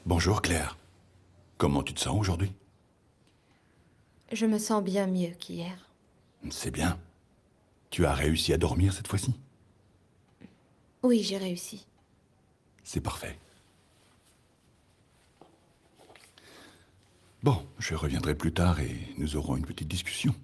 Bonjour Claire. Comment tu te sens aujourd'hui? Je me sens bien mieux qu'hier. C'est bien. Tu as réussi à dormir cette fois-ci? Oui, j'ai réussi. C'est parfait. Bon, je reviendrai plus tard et nous aurons une petite discussion.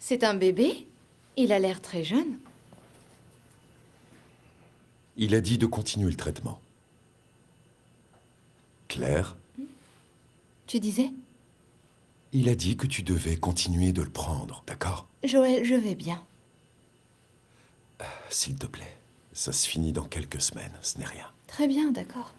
C'est un bébé? Il a l'air très jeune. Il a dit de continuer le traitement. Claire, Tu disais? il a dit que tu devais continuer de le prendre, d'accord? Joël, je vais bien. S'il te plaît. Ça se finit dans quelques semaines, ce n'est rien. Très bien, d'accord.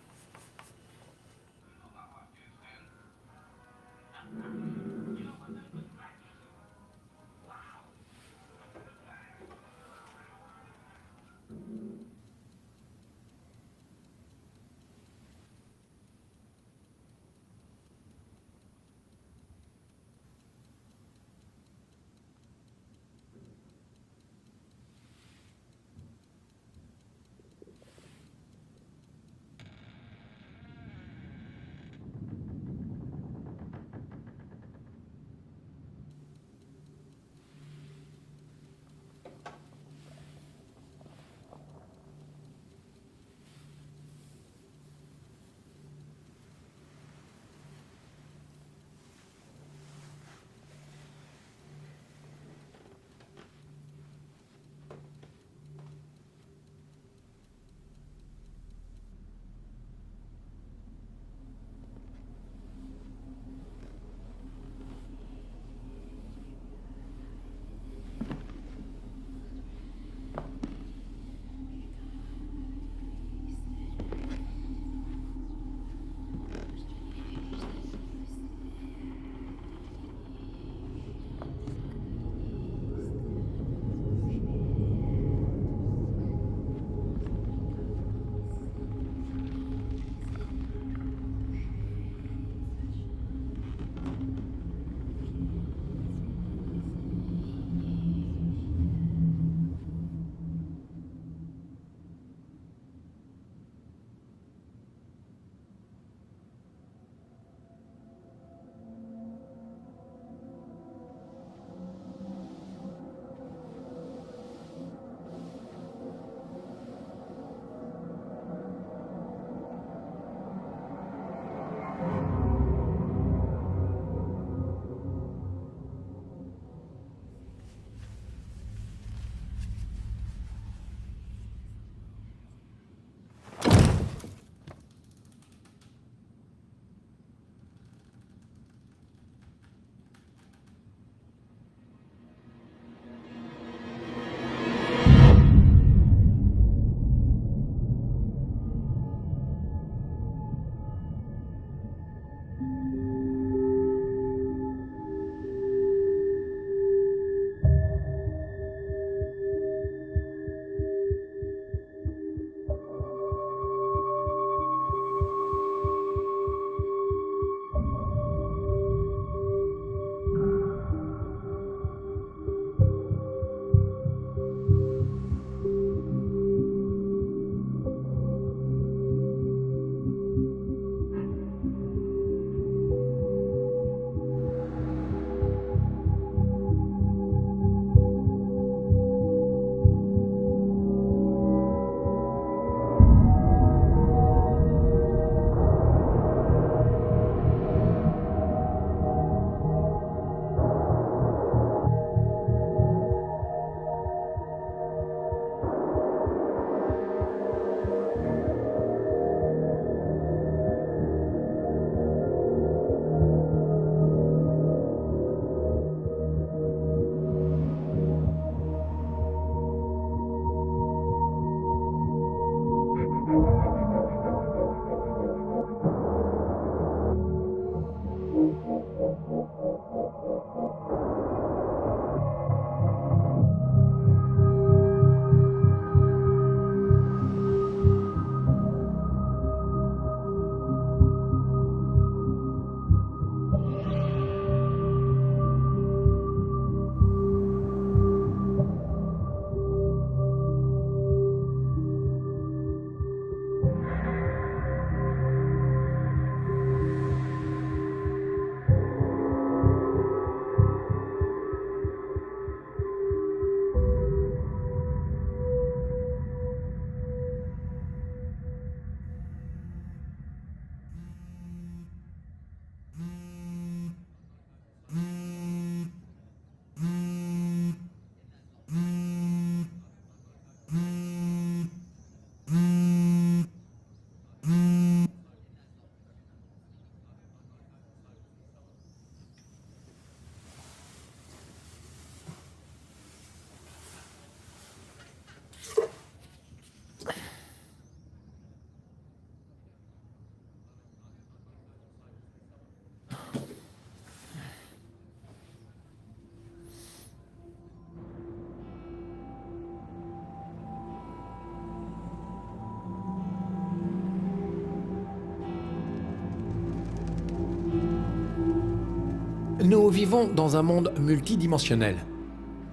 Nous vivons dans un monde multidimensionnel.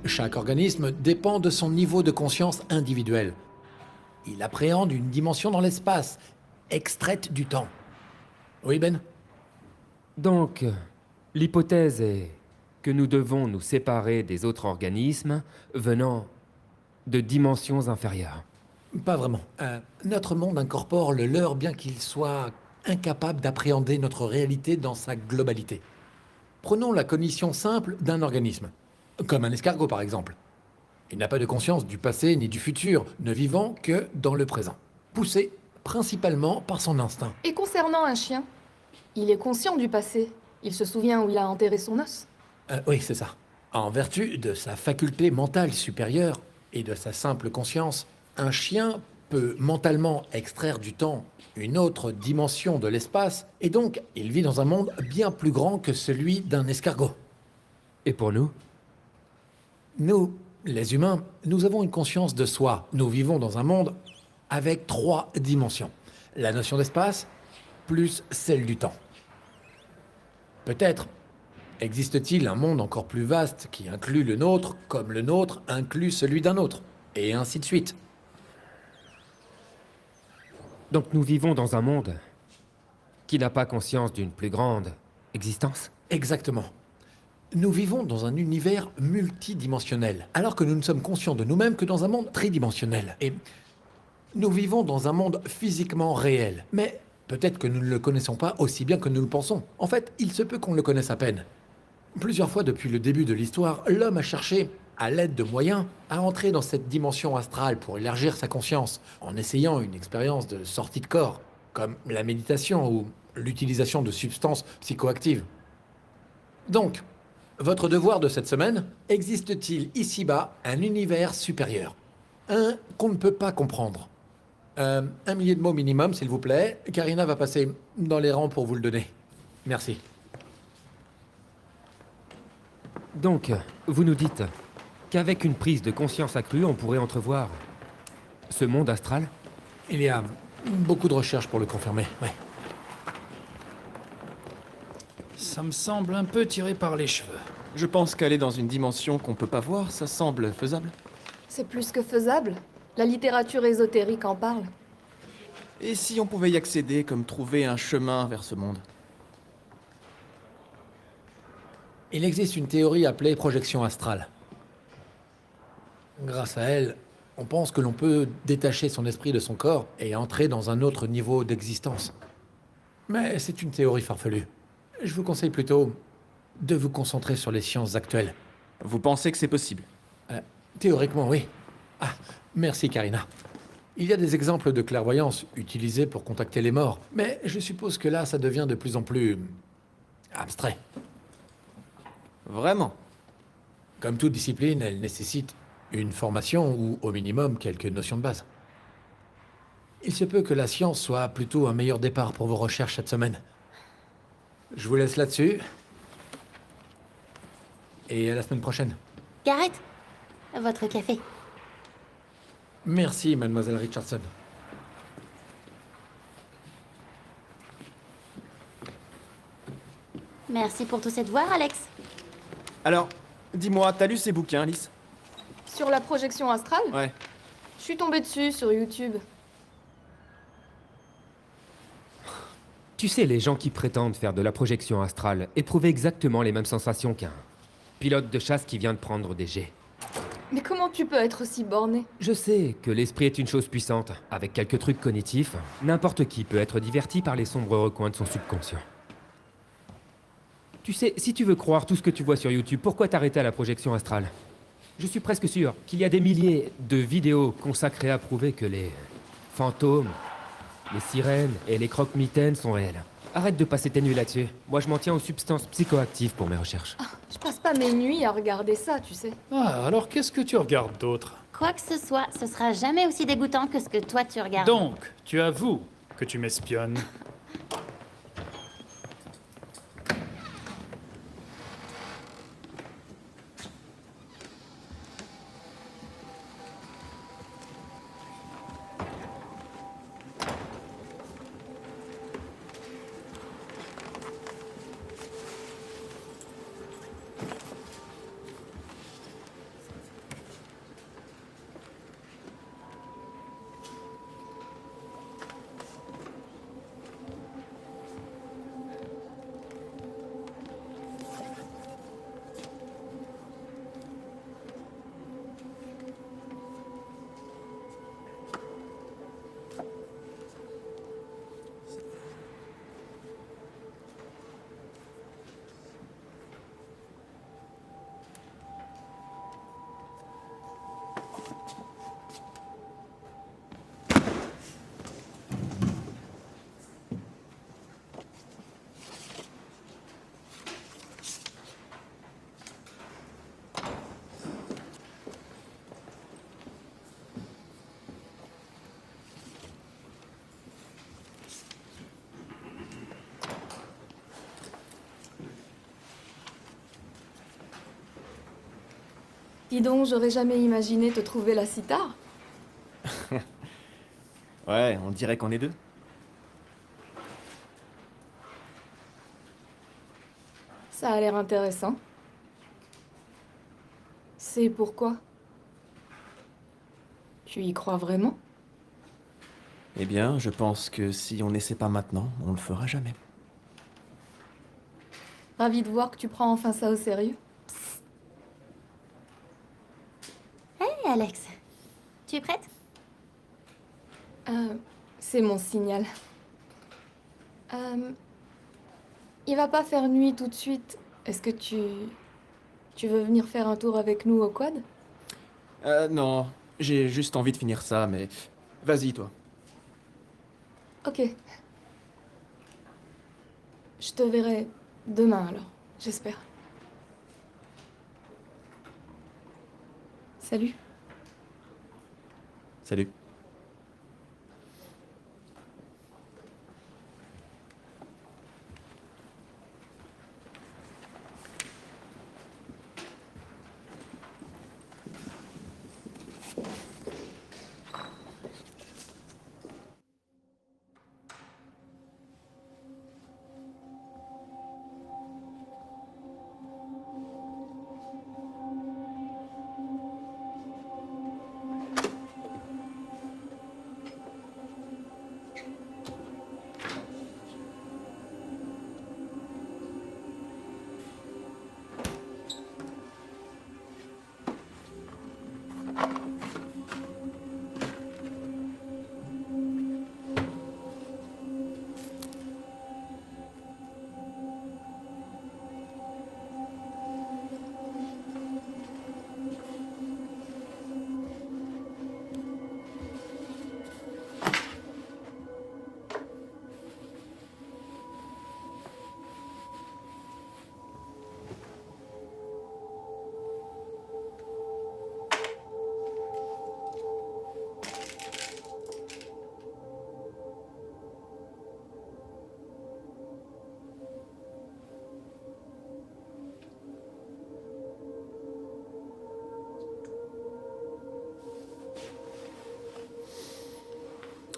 Chaque organisme dépend de son niveau de conscience individuel. Il appréhende une dimension dans l'espace, extraite du temps. Oui, Ben? Donc, l'hypothèse est que nous devons nous séparer des autres organismes venant de dimensions inférieures. Pas vraiment. Notre monde incorpore le leur bien qu'il soit incapable d'appréhender notre réalité dans sa globalité. Prenons la cognition simple d'un organisme, comme un escargot par exemple. Il n'a pas de conscience du passé ni du futur, ne vivant que dans le présent, poussé principalement par son instinct. Et concernant un chien, il est conscient du passé. Il se souvient où il a enterré son os. Oui, c'est ça. En vertu de sa faculté mentale supérieure et de sa simple conscience, un chien peut mentalement extraire du temps une autre dimension de l'espace, et donc il vit dans un monde bien plus grand que celui d'un escargot. Et pour nous? Nous, les humains, nous avons une conscience de soi. Nous vivons dans un monde avec 3 dimensions. La notion d'espace, plus celle du temps. Peut-être existe-t-il un monde encore plus vaste qui inclut le nôtre, comme le nôtre inclut celui d'un autre, et ainsi de suite. Donc nous vivons dans un monde qui n'a pas conscience d'une plus grande existence? Exactement. Nous vivons dans un univers multidimensionnel, alors que nous ne sommes conscients de nous-mêmes que dans un monde tridimensionnel. Et nous vivons dans un monde physiquement réel, mais peut-être que nous ne le connaissons pas aussi bien que nous le pensons. En fait, il se peut qu'on le connaisse à peine. Plusieurs fois depuis le début de l'histoire, l'homme a cherché, à l'aide de moyens, à entrer dans cette dimension astrale pour élargir sa conscience, en essayant une expérience de sortie de corps, comme la méditation ou l'utilisation de substances psychoactives. Donc, votre devoir de cette semaine, existe-t-il ici-bas un univers supérieur? Un qu'on ne peut pas comprendre. 1 millier de mots minimum, s'il vous plaît. Karina va passer dans les rangs pour vous le donner. Merci. Donc, vous nous dites qu'avec une prise de conscience accrue, on pourrait entrevoir ce monde astral? Il y a beaucoup de recherches pour le confirmer, ouais. Ça me semble un peu tiré par les cheveux. Je pense qu'aller dans une dimension qu'on peut pas voir, ça semble faisable. C'est plus que faisable. La littérature ésotérique en parle. Et si on pouvait y accéder, comme trouver un chemin vers ce monde? Il existe une théorie appelée projection astrale. Grâce à elle, on pense que l'on peut détacher son esprit de son corps et entrer dans un autre niveau d'existence. Mais c'est une théorie farfelue. Je vous conseille plutôt de vous concentrer sur les sciences actuelles. Vous pensez que c'est possible? Théoriquement, oui. Ah, merci Karina. Il y a des exemples de clairvoyance utilisés pour contacter les morts, mais je suppose que là, ça devient de plus en plus abstrait. Vraiment? Comme toute discipline, elle nécessite une formation ou, au minimum, quelques notions de base. Il se peut que la science soit plutôt un meilleur départ pour vos recherches cette semaine. Je vous laisse là-dessus. Et à la semaine prochaine. Gareth, votre café. Merci, mademoiselle Richardson. Merci pour tous ces devoirs, Alex. Alors, dis-moi, t'as lu ces bouquins, Alice? Sur la projection astrale, Ouais. je suis tombée dessus sur YouTube. Tu sais, les gens qui prétendent faire de la projection astrale éprouvent exactement les mêmes sensations qu'un pilote de chasse qui vient de prendre des jets. Mais comment tu peux être aussi borné? Je sais que l'esprit est une chose puissante. Avec quelques trucs cognitifs, n'importe qui peut être diverti par les sombres recoins de son subconscient. Tu sais, si tu veux croire tout ce que tu vois sur YouTube, pourquoi t'arrêter à la projection astrale? Je suis presque sûr qu'il y a des milliers de vidéos consacrées à prouver que les fantômes, les sirènes et les croque-mitaines sont réels. Arrête de passer tes nuits là-dessus. Moi, je m'en tiens aux substances psychoactives pour mes recherches. Je passe pas mes nuits à regarder ça, tu sais. Ah, alors qu'est-ce que tu regardes d'autre? Quoi que ce soit, ce sera jamais aussi dégoûtant que ce que toi tu regardes. Donc, tu avoues que tu m'espionnes. Dis donc, j'aurais jamais imaginé te trouver là si tard. Ouais, on dirait qu'on est deux. Ça a l'air intéressant. C'est pourquoi? Tu y crois vraiment? Eh bien, je pense que si on n'essaie pas maintenant, on le fera jamais. Ravi de voir que tu prends enfin ça au sérieux. Hé, Alex. Tu es prête? C'est mon signal. Il va pas faire nuit tout de suite. Est-ce que tu veux venir faire un tour avec nous au quad? Non, j'ai juste envie de finir ça, mais... Vas-y, toi. Ok. Je te verrai demain alors, j'espère. Salut. Salut.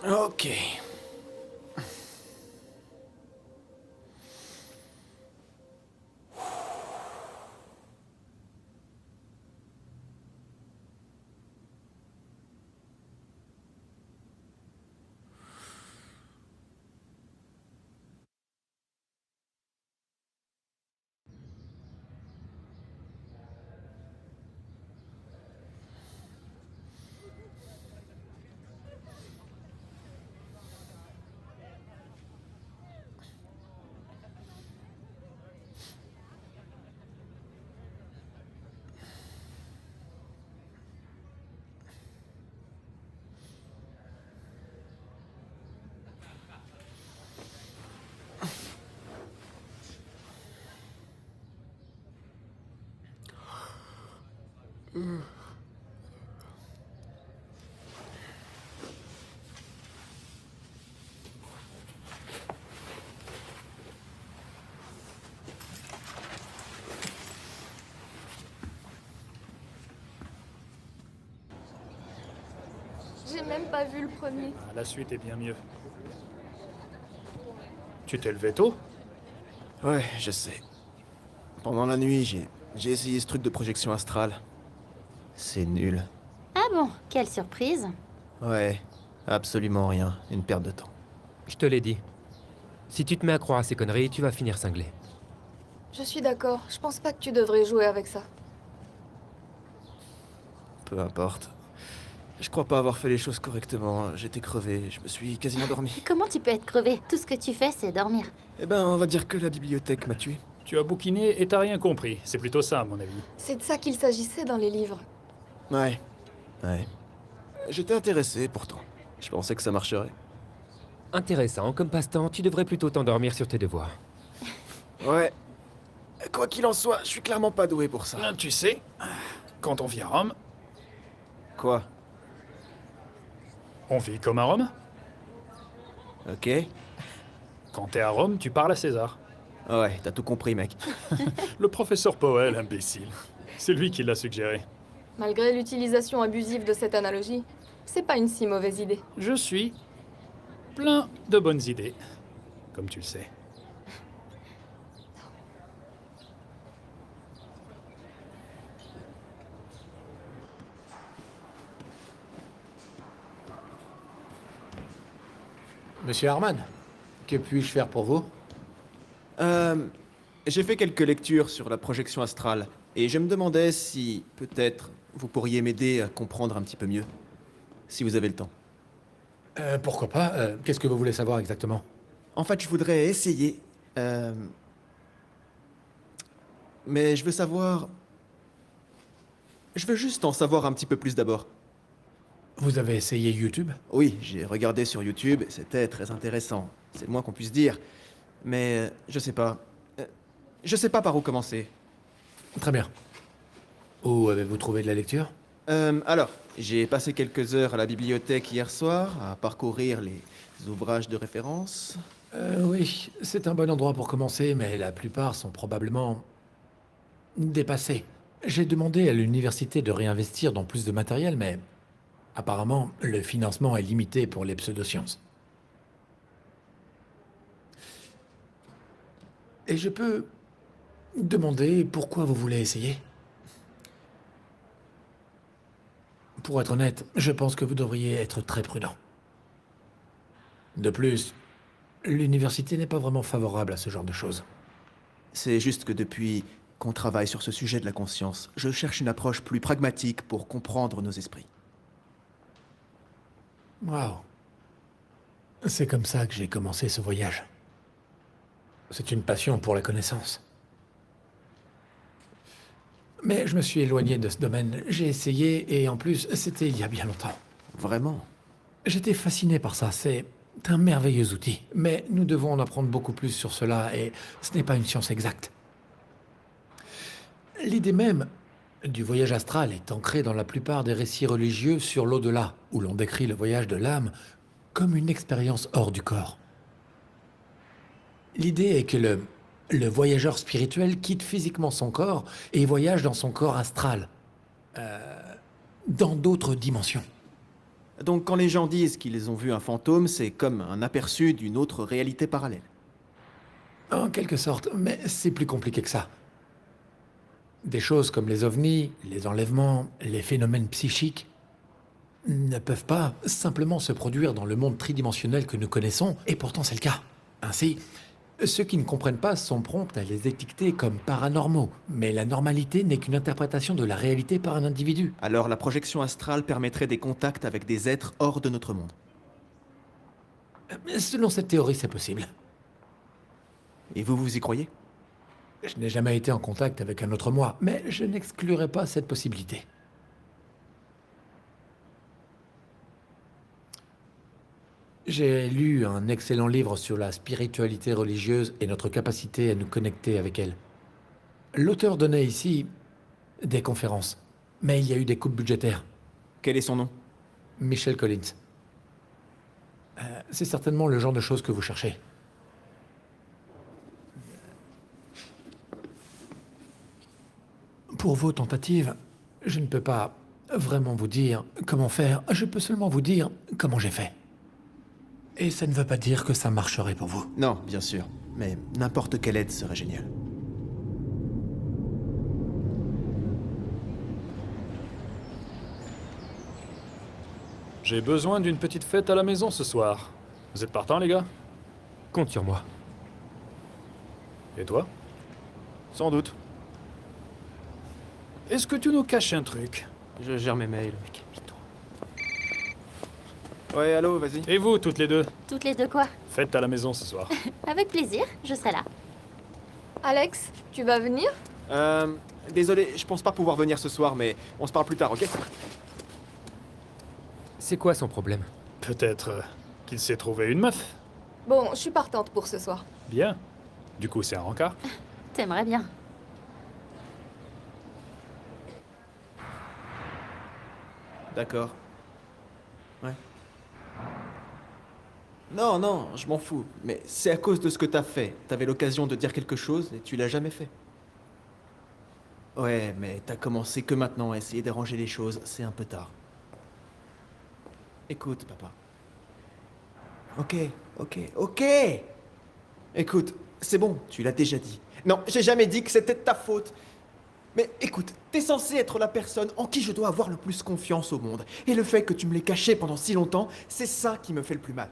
Ok. J'ai même pas vu le premier. Ah, la suite est bien mieux. Tu t'es levé tôt? Ouais, je sais. Pendant la nuit, j'ai essayé ce truc de projection astrale. C'est nul. Ah bon, quelle surprise. Ouais, absolument rien. Une perte de temps. Je te l'ai dit. Si tu te mets à croire à ces conneries, tu vas finir cinglé. Je suis d'accord, je pense pas que tu devrais jouer avec ça. Peu importe. Je crois pas avoir fait les choses correctement. J'étais crevé, je me suis quasiment dormi. Comment tu peux être crevé? Tout ce que tu fais, c'est dormir. Eh ben, on va dire que la bibliothèque m'a tué. Tu as bouquiné et t'as rien compris. C'est plutôt ça, à mon avis. C'est de ça qu'il s'agissait dans les livres. Ouais. Ouais. J'étais intéressé, pourtant. Je pensais que ça marcherait. Intéressant, comme passe-temps, tu devrais plutôt t'endormir sur tes devoirs. Ouais. Quoi qu'il en soit, je suis clairement pas doué pour ça. Tu sais, quand on vit à Rome, Quoi? on vit comme à Rome. Ok. Quand t'es à Rome, tu parles à César. Ouais, t'as tout compris, mec. Le professeur Powell, imbécile. C'est lui qui l'a suggéré. Malgré l'utilisation abusive de cette analogie, c'est pas une si mauvaise idée. Je suis plein de bonnes idées, comme tu le sais. Monsieur Harman, que puis-je faire pour vous? J'ai fait quelques lectures sur la projection astrale, et je me demandais si, peut-être, vous pourriez m'aider à comprendre un petit peu mieux, si vous avez le temps. Pourquoi pas? Qu'est-ce que vous voulez savoir exactement? En fait, je voudrais essayer. Mais je veux savoir. Je veux juste en savoir un petit peu plus d'abord. Vous avez essayé YouTube? Oui, j'ai regardé sur YouTube et c'était très intéressant. C'est le moins qu'on puisse dire. Mais je sais pas. Je sais pas par où commencer. Très bien. Où avez-vous trouvé de la lecture? Alors, j'ai passé quelques heures à la bibliothèque hier soir à parcourir les ouvrages de référence. Oui, c'est un bon endroit pour commencer, mais la plupart sont probablement dépassés. J'ai demandé à l'université de réinvestir dans plus de matériel, mais apparemment, le financement est limité pour les pseudosciences. Et je peux demander pourquoi vous voulez essayer? Pour être honnête, je pense que vous devriez être très prudent. De plus, l'université n'est pas vraiment favorable à ce genre de choses. C'est juste que depuis qu'on travaille sur ce sujet de la conscience, je cherche une approche plus pragmatique pour comprendre nos esprits. Waouh. C'est comme ça que j'ai commencé ce voyage. C'est une passion pour la connaissance. Mais je me suis éloigné de ce domaine. J'ai essayé et en plus, c'était il y a bien longtemps. Vraiment? J'étais fasciné par ça. C'est un merveilleux outil. Mais nous devons en apprendre beaucoup plus sur cela et ce n'est pas une science exacte. L'idée même du voyage astral est ancrée dans la plupart des récits religieux sur l'au-delà, où l'on décrit le voyage de l'âme comme une expérience hors du corps. L'idée est que le voyageur spirituel quitte physiquement son corps et voyage dans son corps astral, dans d'autres dimensions. Donc quand les gens disent qu'ils ont vu un fantôme, c'est comme un aperçu d'une autre réalité parallèle. En quelque sorte, mais c'est plus compliqué que ça. Des choses comme les ovnis, les enlèvements, les phénomènes psychiques ne peuvent pas simplement se produire dans le monde tridimensionnel que nous connaissons, et pourtant c'est le cas. Ainsi, ceux qui ne comprennent pas sont prompts à les étiqueter comme paranormaux, mais la normalité n'est qu'une interprétation de la réalité par un individu. Alors la projection astrale permettrait des contacts avec des êtres hors de notre monde. Selon cette théorie, c'est possible. Et vous y croyez? Je n'ai jamais été en contact avec un autre moi, mais je n'exclurai pas cette possibilité. J'ai lu un excellent livre sur la spiritualité religieuse et notre capacité à nous connecter avec elle. L'auteur donnait ici des conférences, mais il y a eu des coupes budgétaires. Quel est son nom? Michel Collins. C'est certainement le genre de choses que vous cherchez. Pour vos tentatives, je ne peux pas vraiment vous dire comment faire. Je peux seulement vous dire comment j'ai fait. Et ça ne veut pas dire que ça marcherait pour vous. Non, bien sûr. Mais n'importe quelle aide serait géniale. J'ai besoin d'une petite fête à la maison ce soir. Vous êtes partants, les gars? Compte sur moi. Et toi? Sans doute. Est-ce que tu nous caches un truc? Je gère mes mails. Ouais, allô, vas-y. Et vous, toutes les deux? Toutes les deux quoi? Fête à la maison ce soir. Avec plaisir, je serai là. Alex, tu vas venir? Désolé, je pense pas pouvoir venir ce soir, mais on se parle plus tard, ok? C'est quoi son problème? Peut-être qu'il s'est trouvé une meuf. Bon, je suis partante pour ce soir. Bien. Du coup, c'est un rencard? T'aimerais bien. D'accord. Ouais. Non, non, je m'en fous. Mais c'est à cause de ce que t'as fait. T'avais l'occasion de dire quelque chose et tu l'as jamais fait. Ouais, mais t'as commencé que maintenant à essayer d'arranger les choses, c'est un peu tard. Écoute, papa. Ok. Écoute, c'est bon, tu l'as déjà dit. Non, j'ai jamais dit que c'était de ta faute. Mais écoute, t'es censé être la personne en qui je dois avoir le plus confiance au monde. Et le fait que tu me l'aies caché pendant si longtemps, c'est ça qui me fait le plus mal.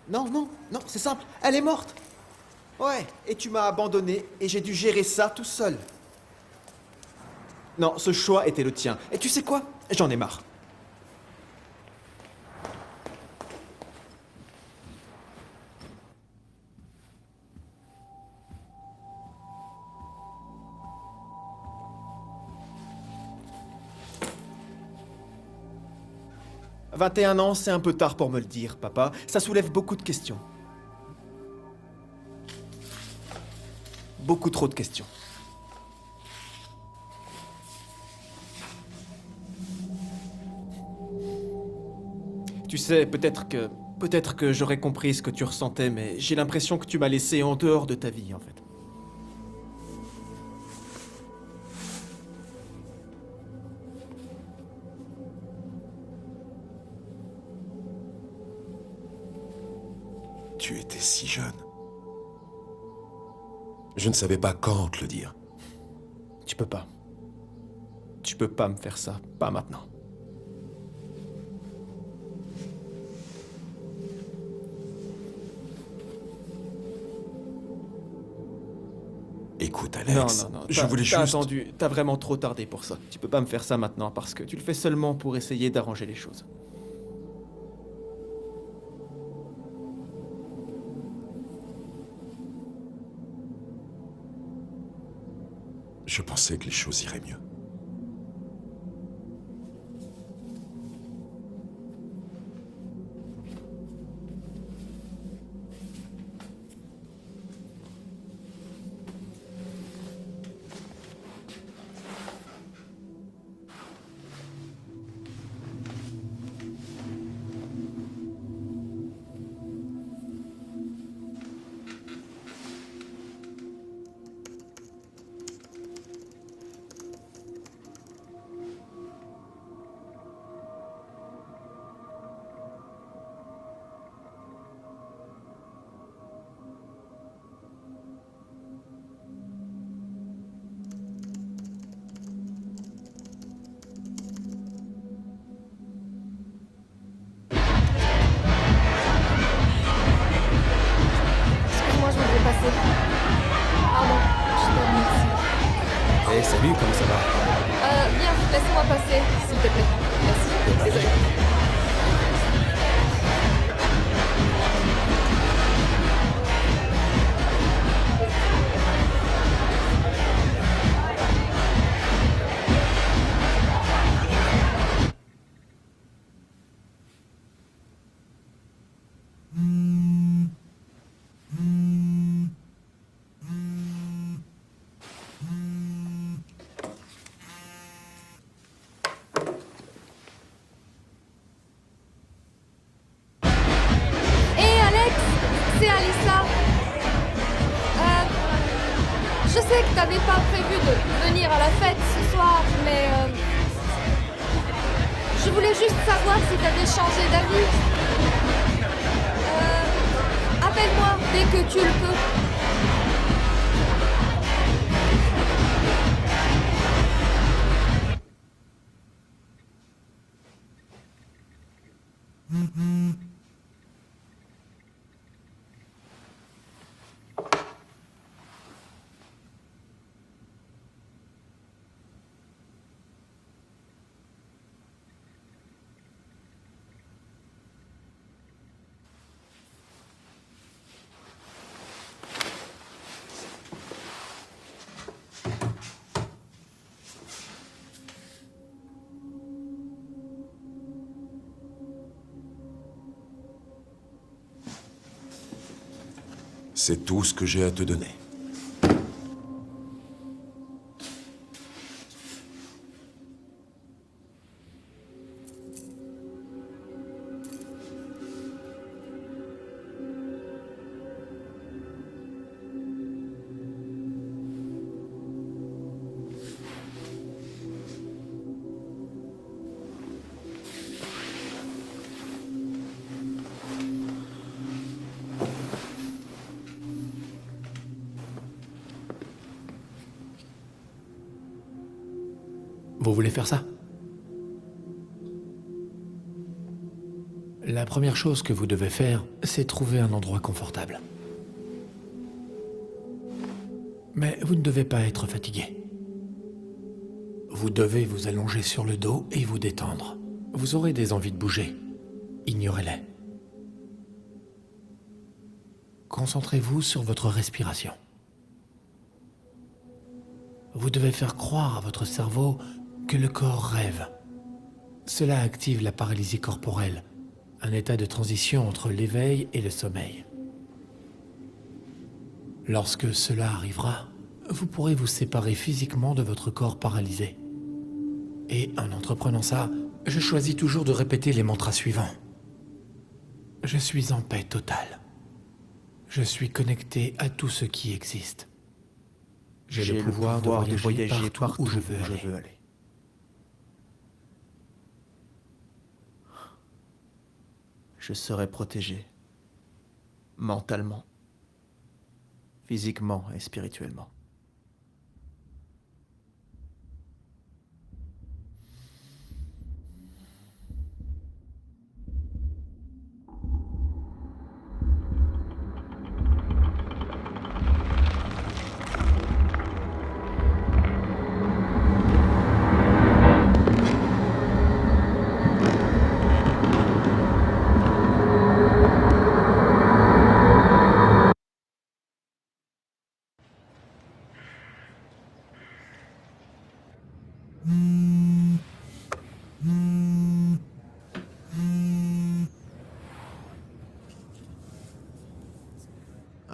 Non, c'est simple, elle est morte. Ouais, et tu m'as abandonné et j'ai dû gérer ça tout seul. Non, ce choix était le tien. Et tu sais quoi? J'en ai marre. « 21 ans, c'est un peu tard pour me le dire, papa. Ça soulève beaucoup de questions. Beaucoup trop de questions. Tu sais, peut-être que j'aurais compris ce que tu ressentais, mais j'ai l'impression que tu m'as laissé en dehors de ta vie, en fait. Tu étais si jeune. Je ne savais pas quand te le dire. Tu peux pas. Tu peux pas me faire ça, pas maintenant. Écoute, Alex, Non, je voulais t'as juste... attendu, t'as vraiment trop tardé pour ça. Tu peux pas me faire ça maintenant parce que tu le fais seulement pour essayer d'arranger les choses. Je pensais que les choses iraient mieux. Excuse-moi, je voudrais passer. Pardon, je te remercie. Eh salut, comment ça va? Bien, laisse-moi passer, s'il te plaît. Merci. Désolée. Hé Alex, c'est Alissa. Je sais que t'avais pas prévu de venir à la fête ce soir, mais je voulais juste savoir si t'avais changé d'avis. Appelle-moi dès que tu le peux. C'est tout ce que j'ai à te donner. Vous voulez faire ça? La première chose que vous devez faire, c'est trouver un endroit confortable. Mais vous ne devez pas être fatigué. Vous devez vous allonger sur le dos et vous détendre. Vous aurez des envies de bouger. Ignorez-les. Concentrez-vous sur votre respiration. Vous devez faire croire à votre cerveau que le corps rêve. Cela active la paralysie corporelle, un état de transition entre l'éveil et le sommeil. Lorsque cela arrivera, vous pourrez vous séparer physiquement de votre corps paralysé. Et en entreprenant ça, je choisis toujours de répéter les mantras suivants. Je suis en paix totale. Je suis connecté à tout ce qui existe. J'ai le pouvoir de voyager partout où je veux aller. Je serai protégé. Mentalement. Physiquement et spirituellement.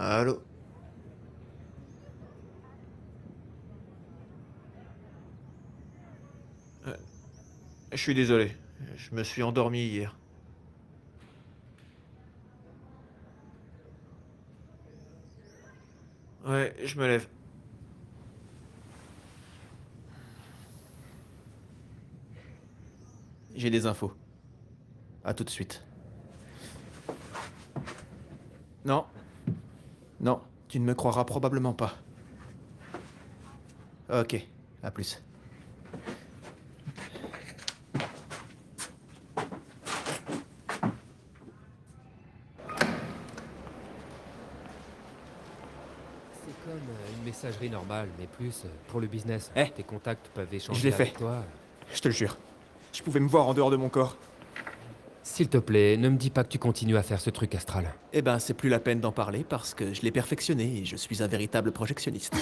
Allô? Je suis désolé, je me suis endormi hier. Ouais, je me lève. J'ai des infos. À tout de suite. Non. Non, tu ne me croiras probablement pas. Ok, à plus. C'est comme une messagerie normale, mais plus pour le business. Eh, Tes contacts peuvent échanger je l'ai avec fait. toi. Je te le jure. Je pouvais me voir en dehors de mon corps. S'il te plaît, ne me dis pas que tu continues à faire ce truc astral. Eh ben, c'est plus la peine d'en parler parce que je l'ai perfectionné et je suis un véritable projectionniste.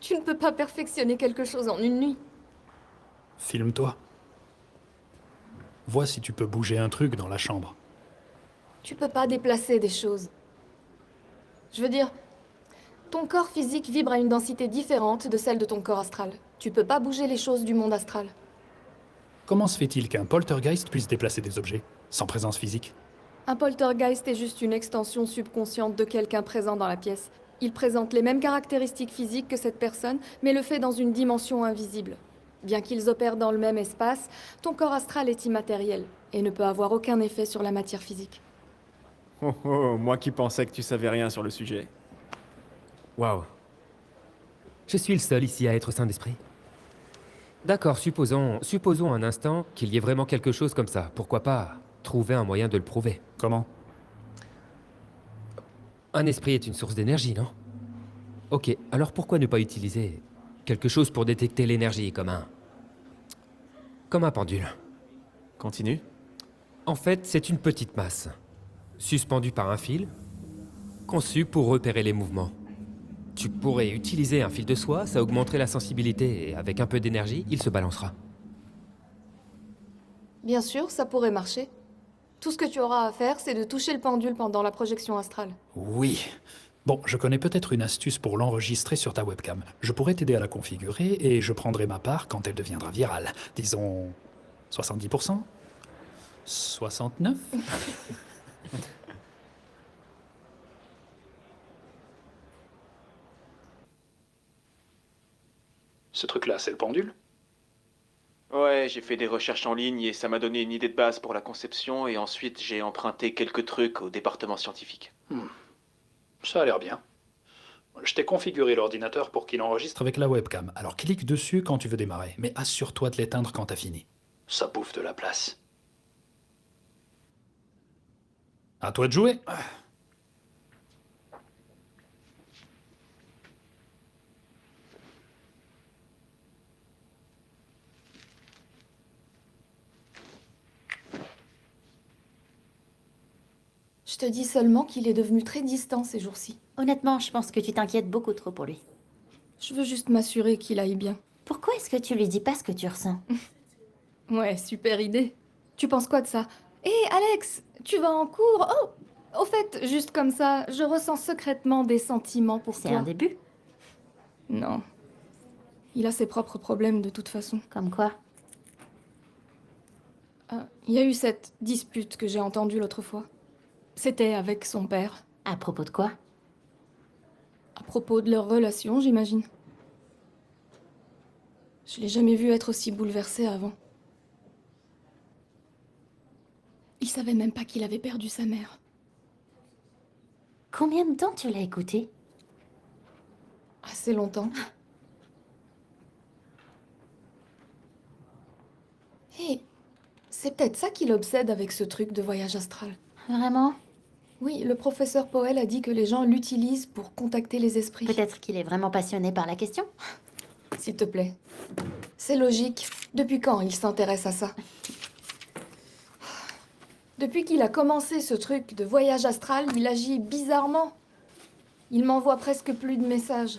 Tu ne peux pas perfectionner quelque chose en une nuit. Filme-toi. Vois si tu peux bouger un truc dans la chambre. Tu peux pas déplacer des choses. Je veux dire, ton corps physique vibre à une densité différente de celle de ton corps astral. Tu peux pas bouger les choses du monde astral. Comment se fait-il qu'un poltergeist puisse déplacer des objets, sans présence physique? Un poltergeist est juste une extension subconsciente de quelqu'un présent dans la pièce. Il présente les mêmes caractéristiques physiques que cette personne, mais le fait dans une dimension invisible. Bien qu'ils opèrent dans le même espace, ton corps astral est immatériel et ne peut avoir aucun effet sur la matière physique. Oh oh, moi qui pensais que tu savais rien sur le sujet. Waouh. Je suis le seul ici à être sain d'esprit. D'accord, supposons un instant qu'il y ait vraiment quelque chose comme ça. Pourquoi pas trouver un moyen de le prouver? Comment? Un esprit est une source d'énergie, non? Ok, alors pourquoi ne pas utiliser quelque chose pour détecter l'énergie, comme un pendule? Continue. En fait, c'est une petite masse, suspendue par un fil, conçue pour repérer les mouvements. Tu pourrais utiliser un fil de soie, ça augmenterait la sensibilité, et avec un peu d'énergie, il se balancera. Bien sûr, ça pourrait marcher. Tout ce que tu auras à faire, c'est de toucher le pendule pendant la projection astrale. Oui. Bon, je connais peut-être une astuce pour l'enregistrer sur ta webcam. Je pourrais t'aider à la configurer et je prendrai ma part quand elle deviendra virale. Disons 70%? 69? Ce truc-là, c'est le pendule? Ouais, j'ai fait des recherches en ligne et ça m'a donné une idée de base pour la conception et ensuite j'ai emprunté quelques trucs au département scientifique. Ça a l'air bien. Je t'ai configuré l'ordinateur pour qu'il enregistre avec la webcam. Alors clique dessus quand tu veux démarrer, mais assure-toi de l'éteindre quand t'as fini. Ça bouffe de la place. À toi de jouer. Je te dis seulement qu'il est devenu très distant ces jours-ci. Honnêtement, je pense que tu t'inquiètes beaucoup trop pour lui. Je veux juste m'assurer qu'il aille bien. Pourquoi est-ce que tu lui dis pas ce que tu ressens? Ouais, super idée. Tu penses quoi de ça? Hé, Alex, tu vas en cours? Oh, au fait, juste comme ça, je ressens secrètement des sentiments pour C'est toi. un début. Non. Il a ses propres problèmes de toute façon. Comme quoi? Il y a eu cette dispute que j'ai entendue l'autre fois. C'était avec son père. À propos de quoi? À propos de leur relation, j'imagine. Je l'ai jamais vu être aussi bouleversé avant. Il savait même pas qu'il avait perdu sa mère. Combien de temps tu l'as écouté? Assez longtemps. Hé, c'est peut-être ça qui l'obsède avec ce truc de voyage astral. Vraiment? Oui, le professeur Powell a dit que les gens l'utilisent pour contacter les esprits. Peut-être qu'il est vraiment passionné par la question. S'il te plaît. C'est logique. Depuis quand il s'intéresse à ça? Depuis qu'il a commencé ce truc de voyage astral, il agit bizarrement. Il m'envoie presque plus de messages.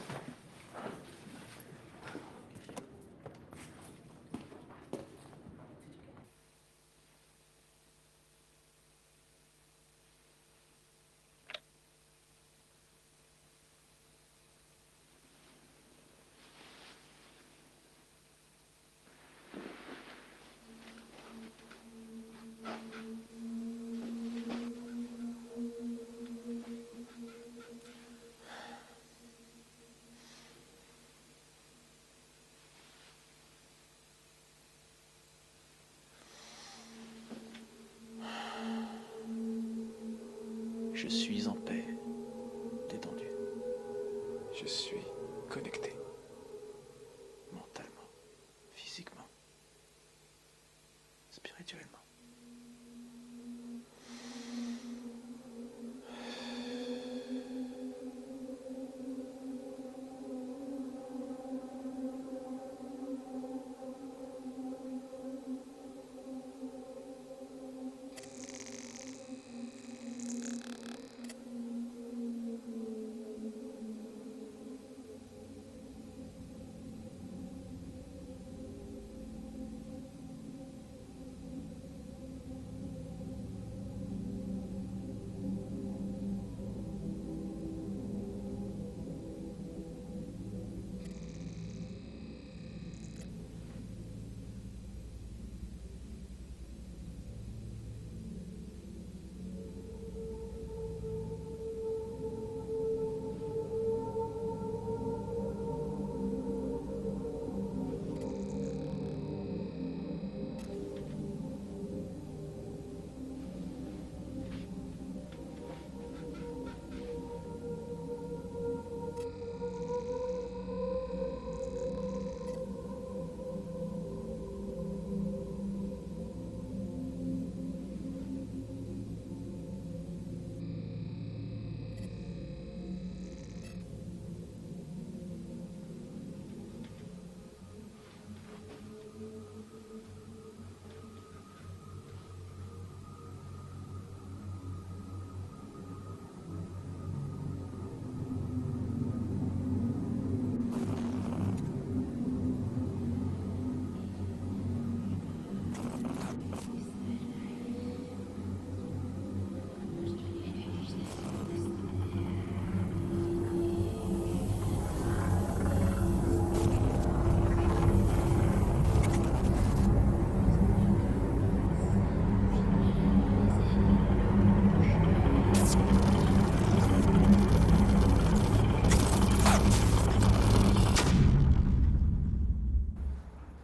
Je suis en paix, détendu. Je suis connecté. Mentalement, physiquement, spirituellement.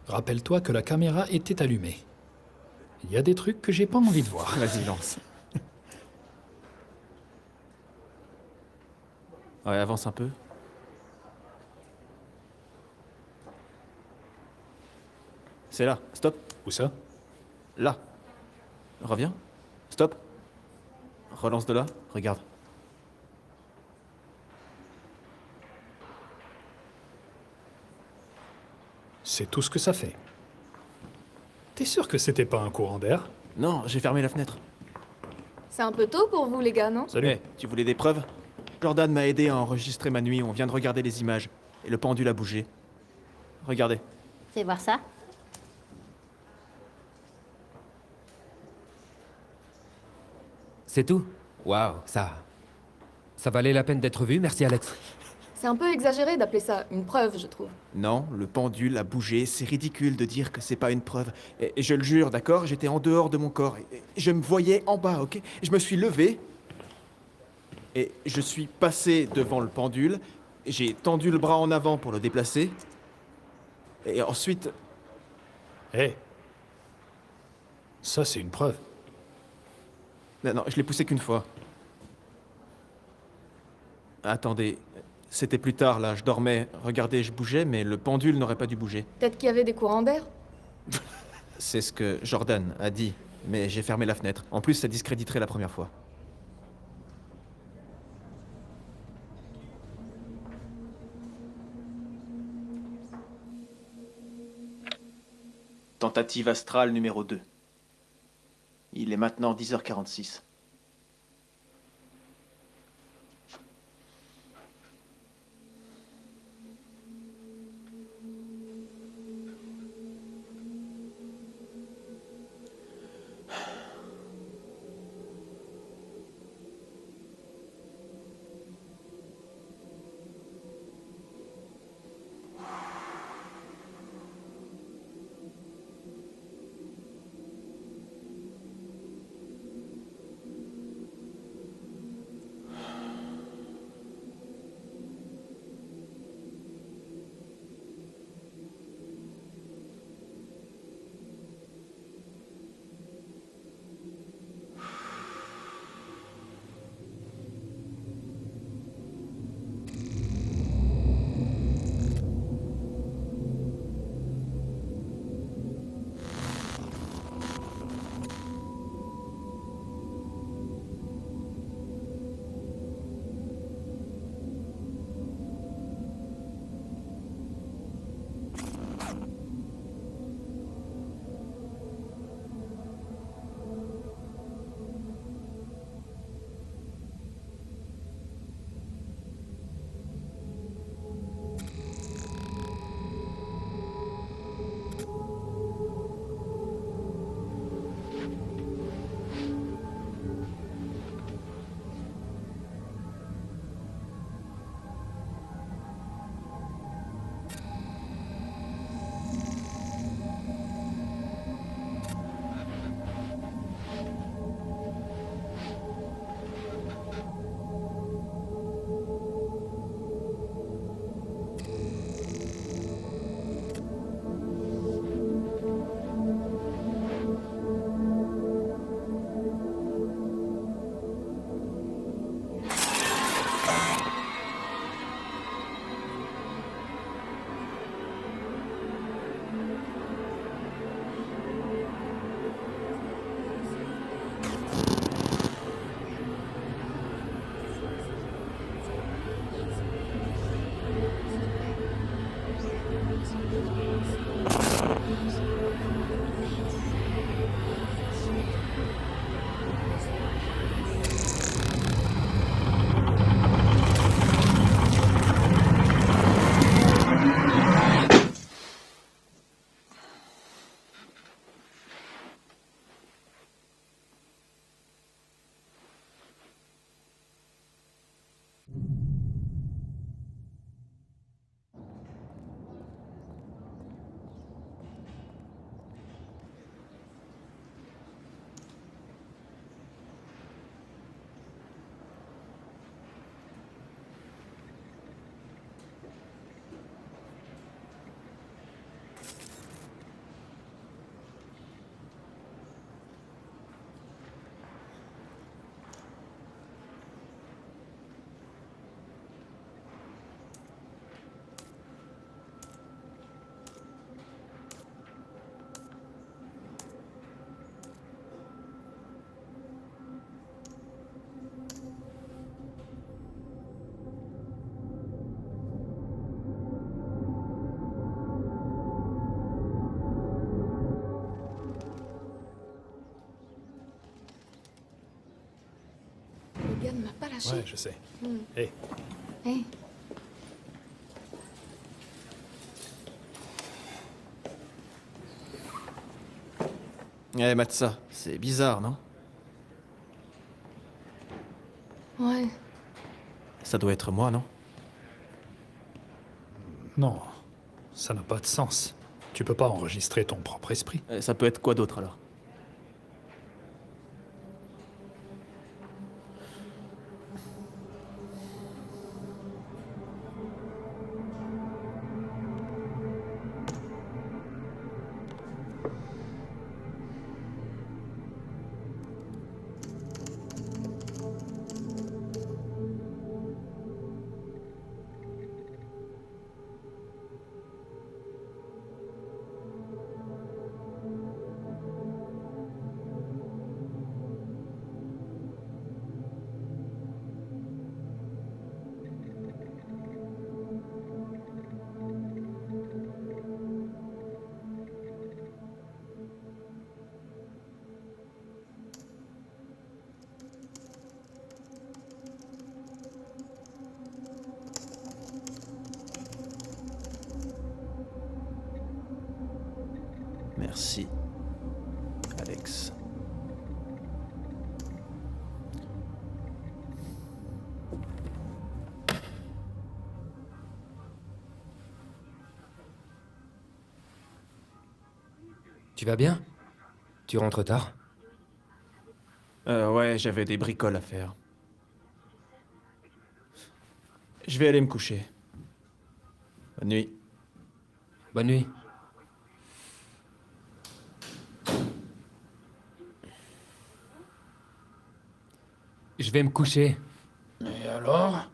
Rappelle-toi que la caméra était allumée. Il y a des trucs que j'ai pas envie de voir. Vas-y, lance. Ouais, avance un peu. C'est là. Stop. Où ça? Là. Reviens. Stop. Relance de là. Regarde. C'est tout ce que ça fait. T'es sûr que c'était pas un courant d'air? Non, j'ai fermé la fenêtre. C'est un peu tôt pour vous, les gars, non? Salut. Eh, tu voulais des preuves? Jordan m'a aidé à enregistrer ma nuit. On vient de regarder les images. Et le pendule a bougé. Regardez. Fais voir ça. C'est tout? Waouh, ça... Ça valait la peine d'être vu, merci Alex. C'est un peu exagéré d'appeler ça une preuve, je trouve. Non, le pendule a bougé. C'est ridicule de dire que c'est pas une preuve. Et je le jure, d'accord? J'étais en dehors de mon corps. Et je me voyais en bas, ok? Je me suis levé. Et je suis passé devant le pendule. J'ai tendu le bras en avant pour le déplacer. Et ensuite... Hé. Ça, c'est une preuve. Non, je l'ai poussé qu'une fois. Attendez, c'était plus tard là, je dormais. Regardez, je bougeais, mais le pendule n'aurait pas dû bouger. Peut-être qu'il y avait des courants d'air? C'est ce que Jordan a dit, mais j'ai fermé la fenêtre. En plus, ça discréditerait la première fois. Tentative astrale numéro 2. Il est maintenant 10h46. Ben m'a pas lâché. Ouais, je sais. Hé, Hey. Eh, Matza, c'est bizarre, non? Ouais. Ça doit être moi, non? non, ça n'a pas de sens. Tu peux pas enregistrer ton propre esprit. Ça peut être quoi d'autre, alors? Merci, Alex. Tu vas bien? Tu rentres tard? Ouais, j'avais des bricoles à faire. Je vais aller me coucher. Bonne nuit. Bonne nuit. Je vais me coucher. Et alors?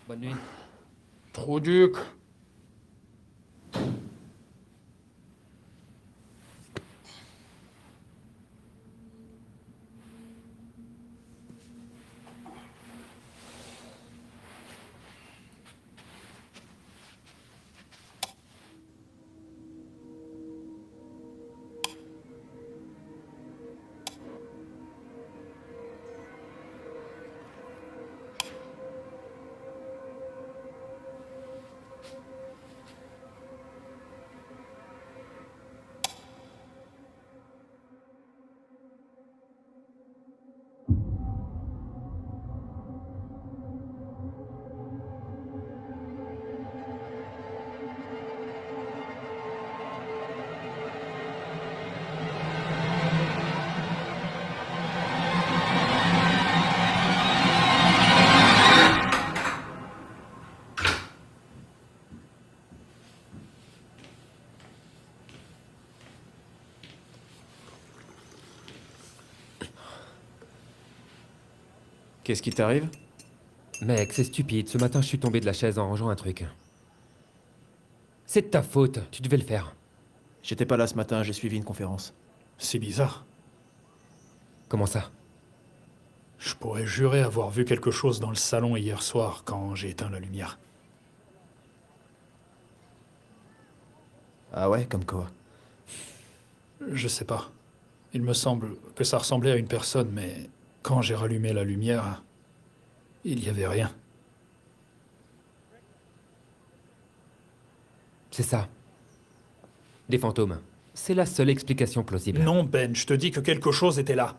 Bonne nuit. Trouduc. Qu'est-ce qui t'arrive? Mec, c'est stupide. Ce matin, je suis tombé de la chaise en rangeant un truc. C'est de ta faute. Tu devais le faire. J'étais pas là ce matin, j'ai suivi une conférence. C'est bizarre. Comment ça? Je pourrais jurer avoir vu quelque chose dans le salon hier soir quand j'ai éteint la lumière. Ah ouais, comme quoi? Je sais pas. Il me semble que ça ressemblait à une personne, mais quand j'ai rallumé la lumière, il y avait rien. C'est ça. Des fantômes. C'est la seule explication plausible. Non, Ben, je te dis que quelque chose était là.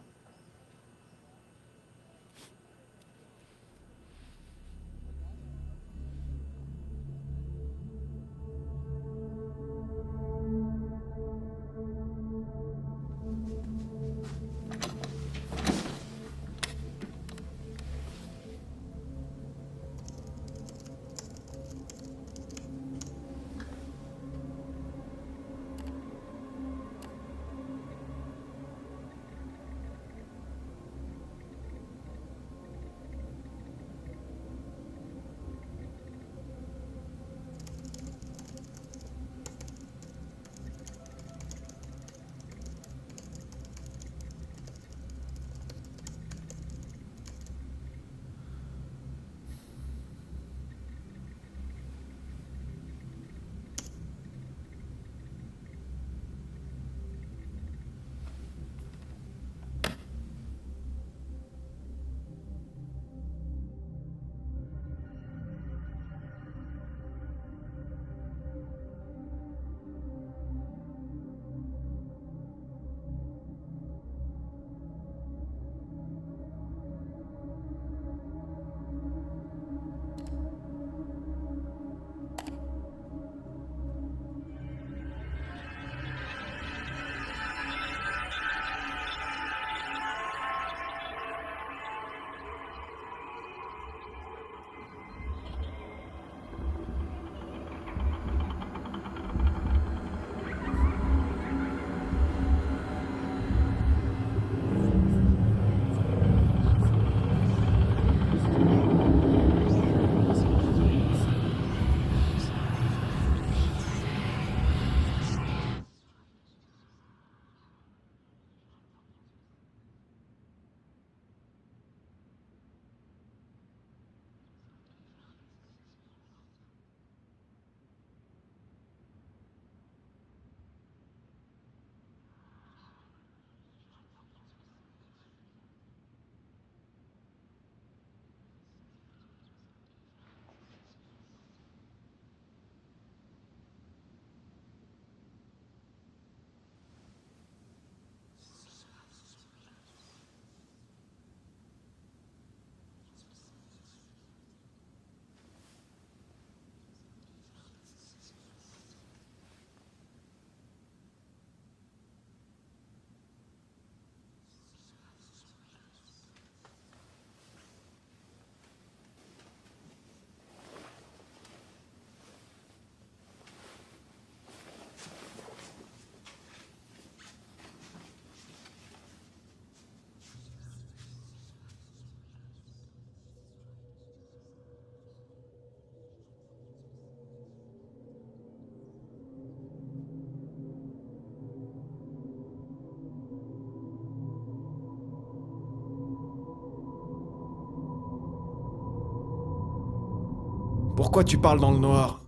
Pourquoi tu parles dans le noir?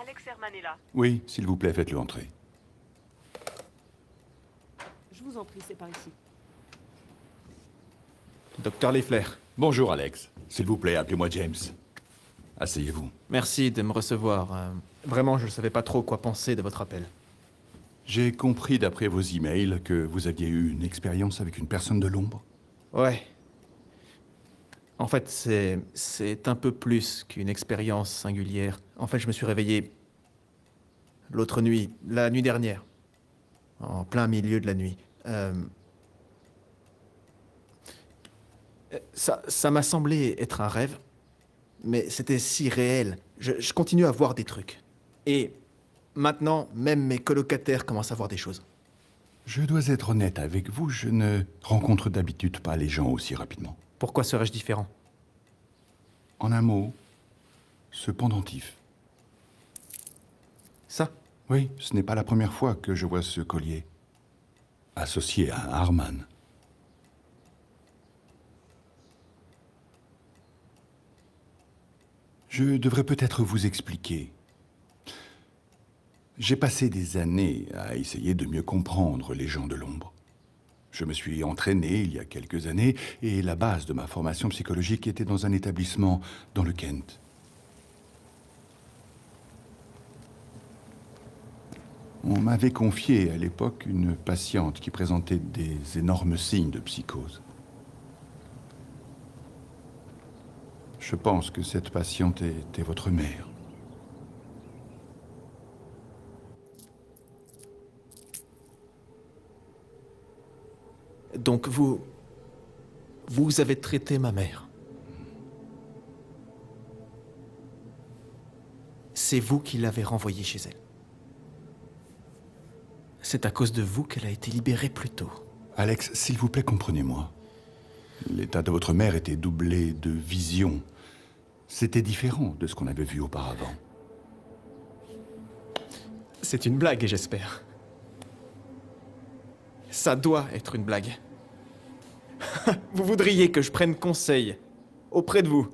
Alex Herman est là. Oui, s'il vous plaît, faites-le entrer. Je vous en prie, c'est par ici. Docteur Leffler, Bonjour, Alex. S'il vous plaît, appelez-moi James. Asseyez-vous. merci de me recevoir. Vraiment, je ne savais pas trop quoi penser de votre appel. J'ai compris d'après vos emails que vous aviez eu une expérience avec une personne de l'ombre. Ouais. En fait, c'est un peu plus qu'une expérience singulière. En fait, je me suis réveillé l'autre nuit, la nuit dernière, en plein milieu de la nuit. Ça m'a semblé être un rêve, mais c'était si réel. Je continue à voir des trucs. Et maintenant, même mes colocataires commencent à voir des choses. Je dois être honnête avec vous, je ne rencontre d'habitude pas les gens aussi rapidement. Pourquoi serais-je différent? En un mot, ce pendentif. Ça? Oui, ce n'est pas la première fois que je vois ce collier. Associé à un Harman. Je devrais peut-être vous expliquer. J'ai passé des années à essayer de mieux comprendre les gens de l'ombre. Je me suis entraîné il y a quelques années et la base de ma formation psychologique était dans un établissement dans le Kent. On m'avait confié à l'époque une patiente qui présentait des énormes signes de psychose. Je pense que cette patiente était votre mère. Donc vous avez traité ma mère. C'est vous qui l'avez renvoyée chez elle. C'est à cause de vous qu'elle a été libérée plus tôt. Alex, s'il vous plaît, comprenez-moi. L'état de votre mère était doublé de visions. C'était différent de ce qu'on avait vu auparavant. C'est une blague, j'espère. Ça doit être une blague. Vous voudriez que je prenne conseil auprès de vous,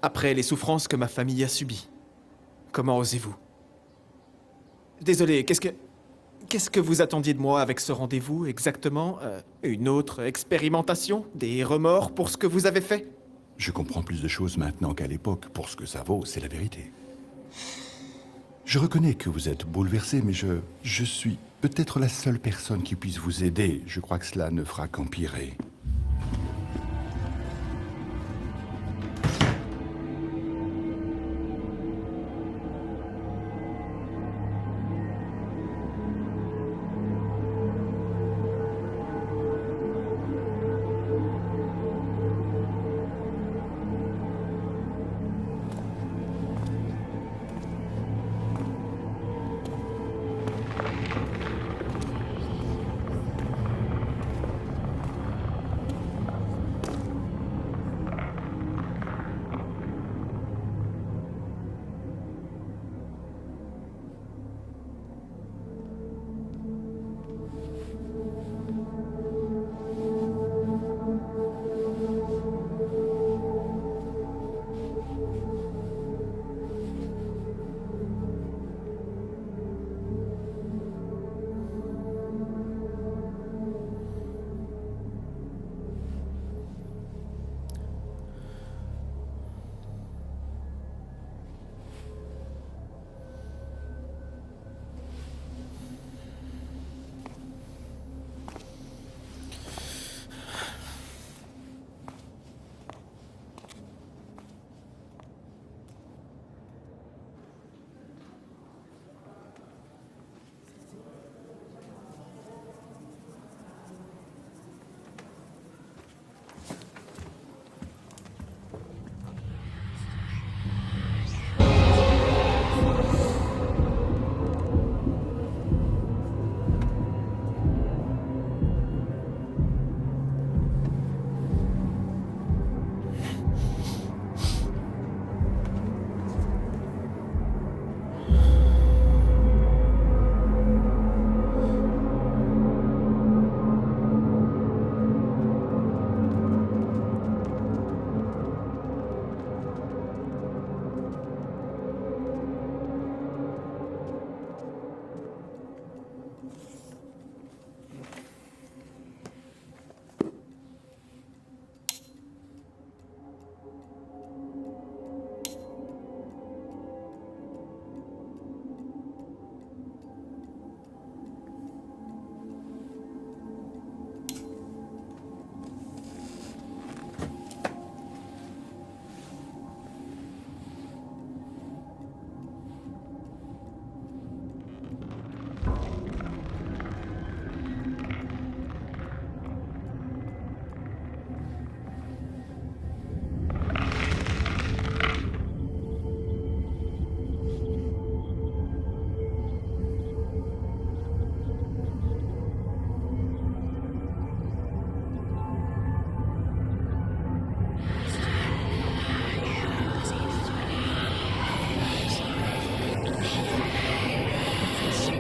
après les souffrances que ma famille a subies. Comment osez-vous? Désolé, qu'est-ce que vous attendiez de moi avec ce rendez-vous exactement? Une autre expérimentation? Des remords pour ce que vous avez fait? Je comprends plus de choses maintenant qu'à l'époque. Pour ce que ça vaut, c'est la vérité. Je reconnais que vous êtes bouleversé, mais je suis peut-être la seule personne qui puisse vous aider. Je crois que cela ne fera qu'empirer.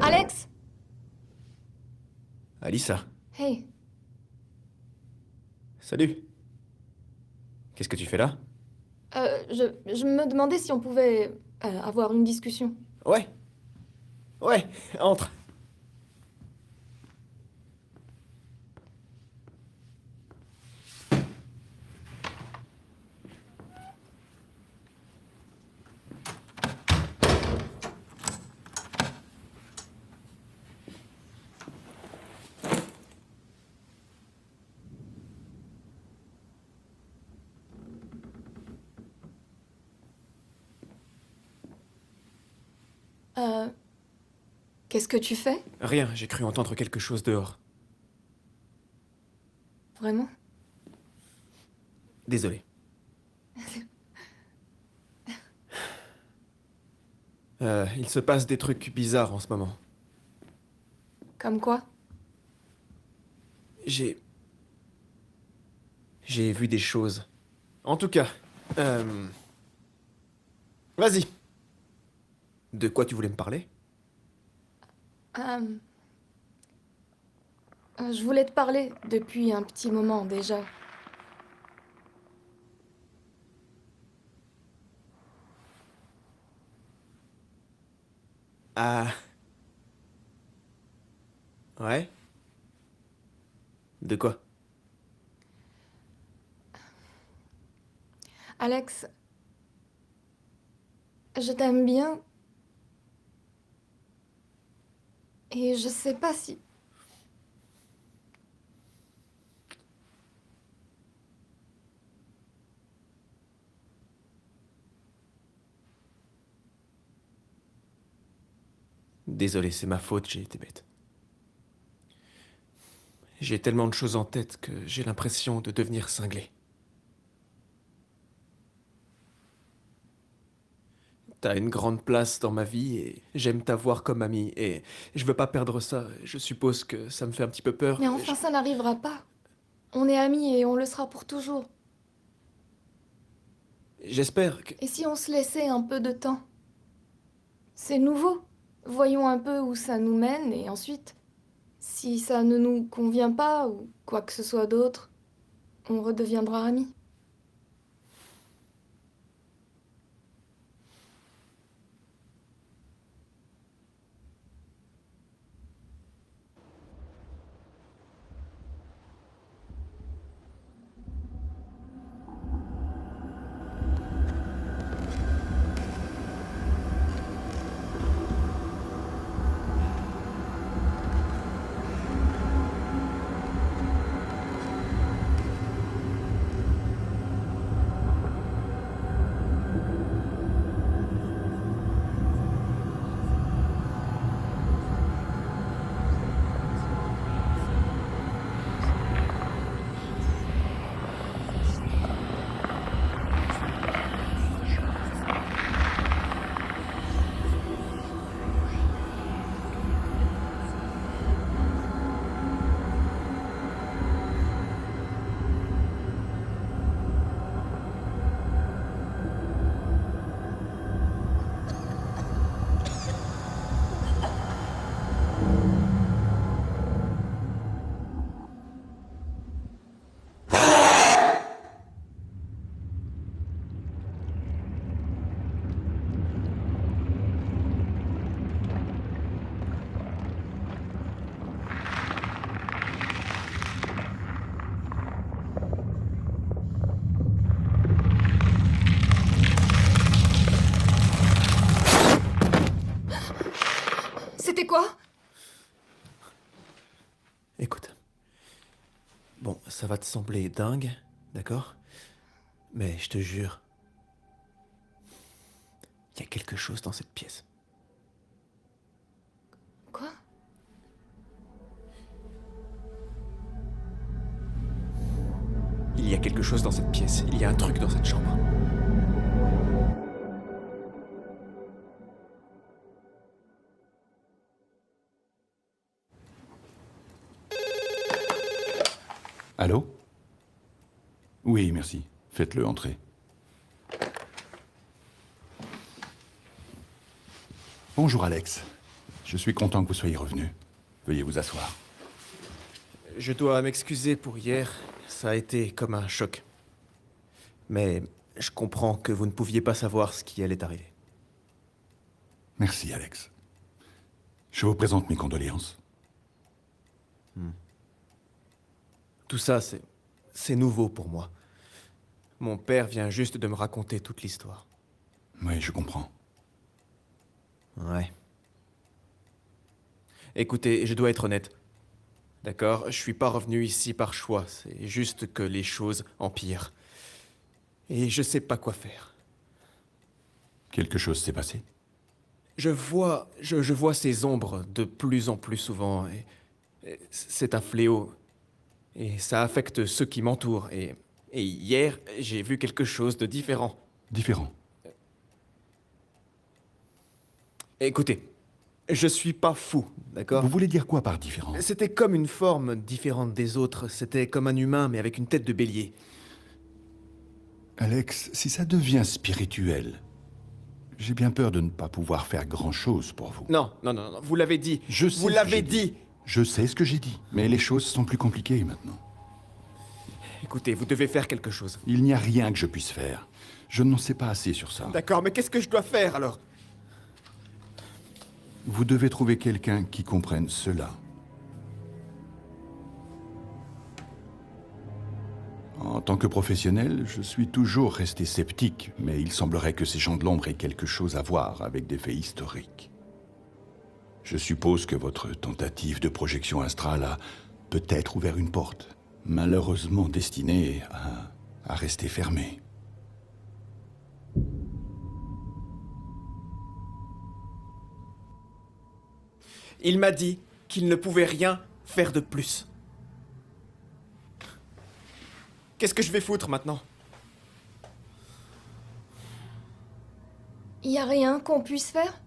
Alex! Alyssa, Hey, salut. Qu'est-ce que tu fais là? je me demandais si on pouvait avoir une discussion. Ouais. Ouais, entre. Qu'est-ce que tu fais? Rien, j'ai cru entendre quelque chose dehors. Vraiment? Désolé. Il se passe des trucs bizarres en ce moment. Comme quoi? J'ai vu des choses. En tout cas, vas-y. De quoi tu voulais me parler? Je voulais te parler depuis un petit moment déjà. Ah. Ouais? De quoi? Alex, je t'aime bien. Et je sais pas si... Désolé, c'est ma faute, j'ai été bête. J'ai tellement de choses en tête que j'ai l'impression de devenir cinglé. T'as une grande place dans ma vie et j'aime t'avoir comme ami et je veux pas perdre ça. Je suppose que ça me fait un petit peu peur. Mais enfin, ça n'arrivera pas. On est amis et on le sera pour toujours. J'espère que... Et si on se laissait un peu de temps? C'est nouveau. Voyons un peu où ça nous mène et ensuite, si ça ne nous convient pas ou quoi que ce soit d'autre, on redeviendra amis. C'était quoi? Écoute. Bon, ça va te sembler dingue, d'accord? Mais je te jure, il y a quelque chose dans cette pièce. Quoi? Il y a quelque chose dans cette pièce. Il y a un truc dans cette chambre. Allô? Oui, merci. Faites-le entrer. Bonjour, Alex. Je suis content que vous soyez revenu. Veuillez vous asseoir. Je dois m'excuser pour hier. Ça a été comme un choc. Mais je comprends que vous ne pouviez pas savoir ce qui allait arriver. Merci, Alex. Je vous présente mes condoléances. Tout ça, c'est nouveau pour moi. Mon père vient juste de me raconter toute l'histoire. Oui, je comprends. Ouais. Écoutez, je dois être honnête. D'accord? Je suis pas revenu ici par choix. C'est juste que les choses empirent. Et je sais pas quoi faire. Quelque chose s'est passé? Je vois ces ombres de plus en plus souvent. Et c'est un fléau. Et ça affecte ceux qui m'entourent. Et hier, j'ai vu quelque chose de différent. Différent. Écoutez, je suis pas fou, d'accord? Vous voulez dire quoi par différent? C'était comme une forme différente des autres. C'était comme un humain, mais avec une tête de bélier. Alex, si ça devient spirituel, j'ai bien peur de ne pas pouvoir faire grand-chose pour vous. Non, non, non, non, vous l'avez dit. Je sais Vous ce que l'avez j'ai dit. Je sais ce que j'ai dit, mais les choses sont plus compliquées maintenant. Écoutez, vous devez faire quelque chose. Il n'y a rien que je puisse faire. Je n'en sais pas assez sur ça. D'accord, mais qu'est-ce que je dois faire alors? Vous devez trouver quelqu'un qui comprenne cela. En tant que professionnel, je suis toujours resté sceptique, mais il semblerait que ces gens de l'ombre aient quelque chose à voir avec des faits historiques. Je suppose que votre tentative de projection astrale a peut-être ouvert une porte, malheureusement destinée à rester fermée. Il m'a dit qu'il ne pouvait rien faire de plus. Qu'est-ce que je vais foutre maintenant? Y a rien qu'on puisse faire?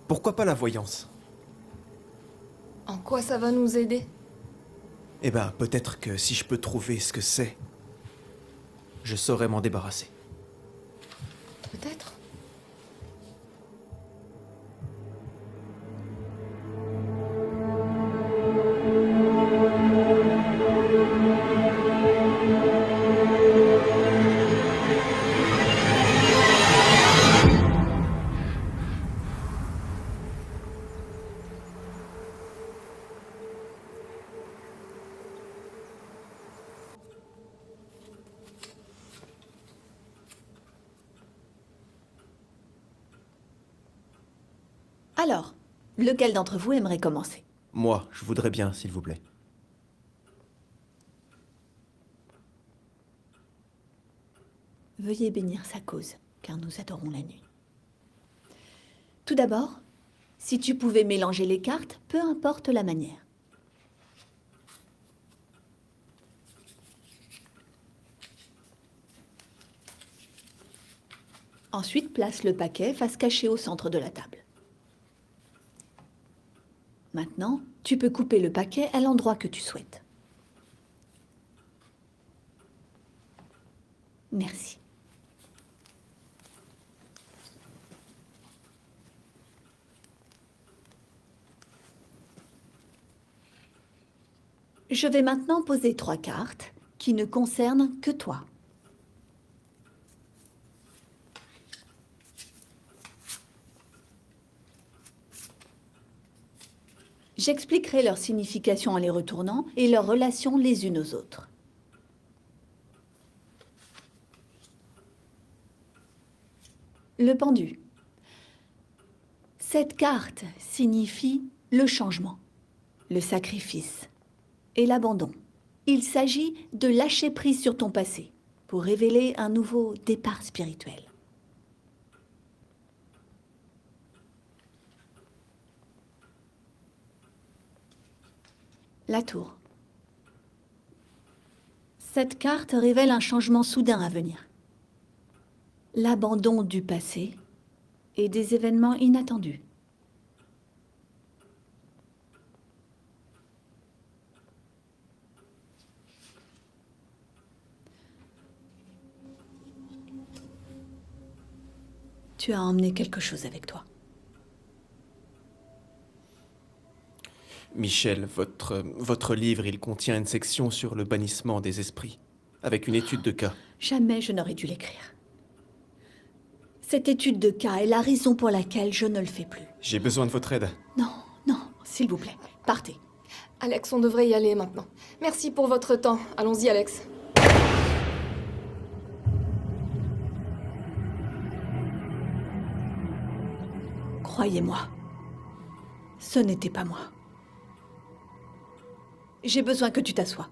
Pourquoi pas la voyance? En quoi ça va nous aider? Eh ben, peut-être que si je peux trouver ce que c'est, je saurais m'en débarrasser. Peut-être. Alors, lequel d'entre vous aimerait commencer? Moi, je voudrais bien, s'il vous plaît. Veuillez bénir sa cause, car nous adorons la nuit. Tout d'abord, si tu pouvais mélanger les cartes, peu importe la manière. Ensuite, place le paquet face cachée au centre de la table. Maintenant, tu peux couper le paquet à l'endroit que tu souhaites. Merci. Je vais maintenant poser 3 cartes qui ne concernent que toi. J'expliquerai leur signification en les retournant et leurs relations les unes aux autres. Le pendu. Cette carte signifie le changement, le sacrifice et l'abandon. Il s'agit de lâcher prise sur ton passé pour révéler un nouveau départ spirituel. La tour. Cette carte révèle un changement soudain à venir. L'abandon du passé et des événements inattendus. Tu as emmené quelque chose avec toi. Michel, votre livre, il contient une section sur le bannissement des esprits, avec une étude de cas. Jamais je n'aurais dû l'écrire. Cette étude de cas est la raison pour laquelle je ne le fais plus. J'ai besoin de votre aide. Non, non, s'il vous plaît, partez. Alex, on devrait y aller maintenant. Merci pour votre temps. Allons-y, Alex. Croyez-moi, ce n'était pas moi. J'ai besoin que tu t'assoies.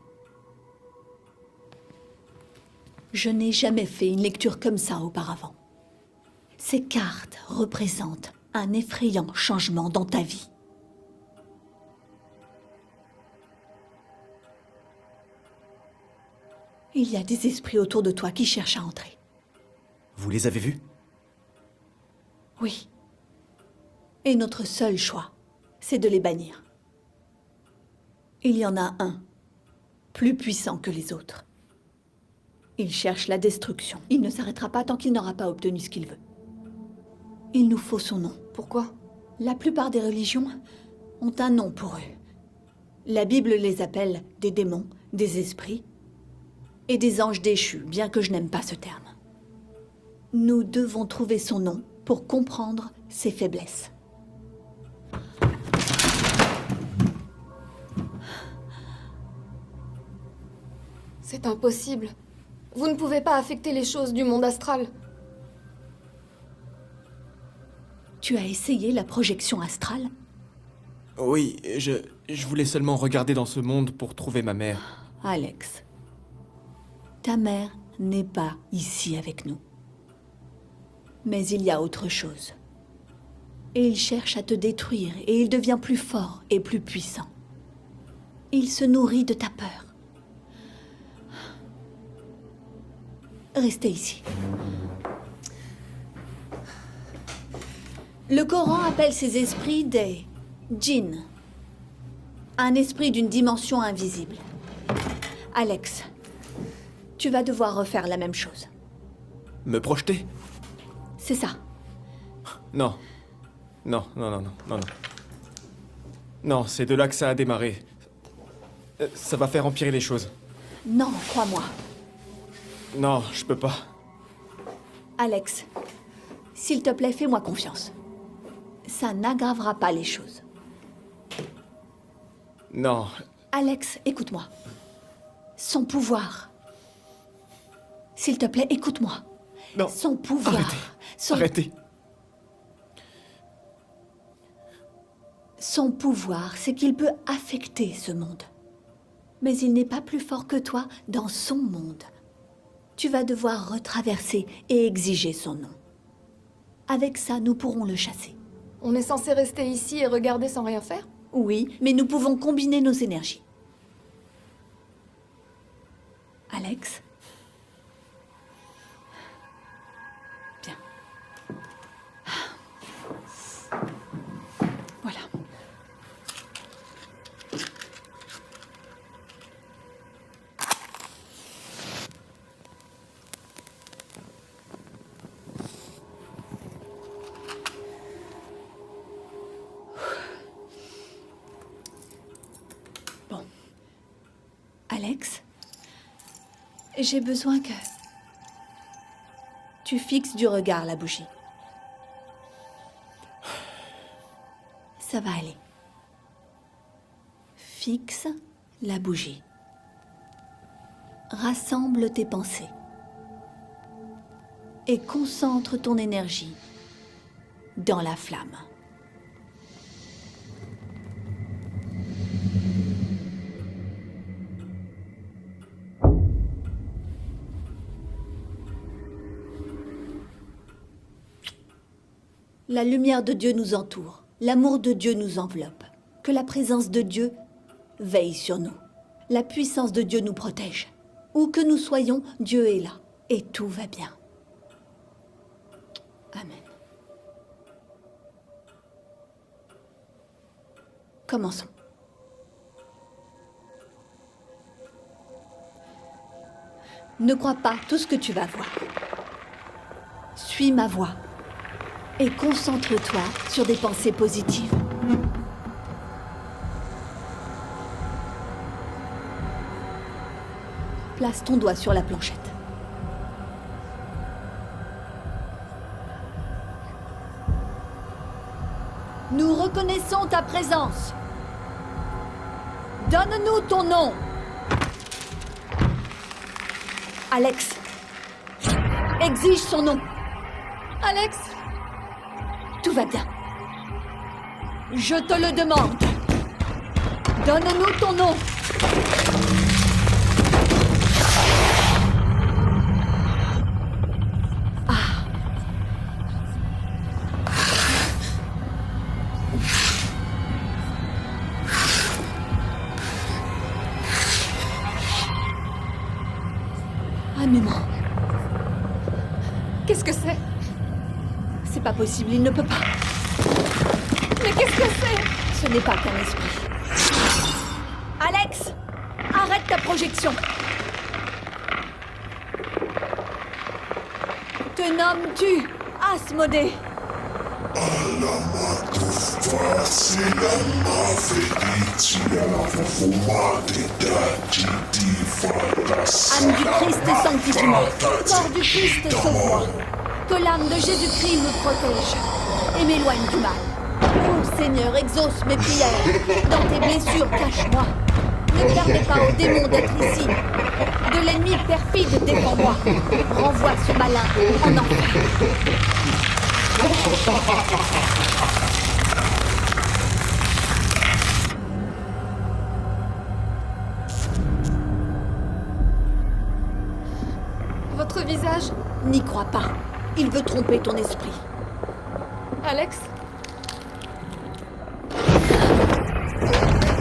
Je n'ai jamais fait une lecture comme ça auparavant. Ces cartes représentent un effrayant changement dans ta vie. Il y a des esprits autour de toi qui cherchent à entrer. Vous les avez vus? Oui. Et notre seul choix, c'est de les bannir. Il y en a un, plus puissant que les autres. Il cherche la destruction. Il ne s'arrêtera pas tant qu'il n'aura pas obtenu ce qu'il veut. Il nous faut son nom. Pourquoi? La plupart des religions ont un nom pour eux. La Bible les appelle des démons, des esprits et des anges déchus, bien que je n'aime pas ce terme. Nous devons trouver son nom pour comprendre ses faiblesses. C'est impossible. Vous ne pouvez pas affecter les choses du monde astral. Tu as essayé la projection astrale? Oui, je voulais seulement regarder dans ce monde pour trouver ma mère. Alex, ta mère n'est pas ici avec nous. Mais il y a autre chose. Et il cherche à te détruire, et il devient plus fort et plus puissant. Il se nourrit de ta peur. Restez ici. Le Coran appelle ces esprits des djinns. Un esprit d'une dimension invisible. Alex, tu vas devoir refaire la même chose. Me projeter? C'est ça. Non. Non, non, non, non, non, non. Non, c'est de là que ça a démarré. Ça va faire empirer les choses. Non, crois-moi. Non, je peux pas. Alex, s'il te plaît, fais-moi confiance. Ça n'aggravera pas les choses. Non. Alex, écoute-moi. Son pouvoir. S'il te plaît, écoute-moi. Non. Son pouvoir. Arrêtez. Son... Arrêtez. Son pouvoir, c'est qu'il peut affecter ce monde. Mais il n'est pas plus fort que toi dans son monde. Tu vas devoir retraverser et exiger son nom. Avec ça, nous pourrons le chasser. On est censé rester ici et regarder sans rien faire? Oui, mais nous pouvons combiner nos énergies. Alex? Bien. Voilà. Bon. Alex? J'ai besoin que tu fixes du regard la bougie. Ça va aller. Fixe la bougie. Rassemble tes pensées. Et concentre ton énergie dans la flamme. La lumière de Dieu nous entoure, l'amour de Dieu nous enveloppe. Que la présence de Dieu veille sur nous. La puissance de Dieu nous protège. Où que nous soyons, Dieu est là. Et tout va bien. Amen. Commençons. Ne crois pas tout ce que tu vas voir. Suis ma voix et concentre-toi sur des pensées positives. Place ton doigt sur la planchette. Nous reconnaissons ta présence. Donne-nous ton nom. Alex. Exige son nom. Alex! Tout va bien. Je te le demande. Donne-nous ton nom. Ah, mais non. Qu'est-ce que c'est? C'est pas possible, il ne peut pas. Mais qu'est-ce que c'est? Ce n'est pas qu'un esprit. Alex, arrête ta projection. Te nommes-tu Asmodée? Âme du Christ, sanctifie-moi. Corps du Christ, sauve-moi. Que l'âme de Jésus-Christ me protège et m'éloigne du mal. Oh Seigneur, exauce mes prières. Dans tes blessures, cache-moi. Ne permets pas au démon d'être ici. De l'ennemi perfide, défends-moi. Renvoie ce malin en enfer. Votre visage? N'y crois pas. Il veut tromper ton esprit. Alex?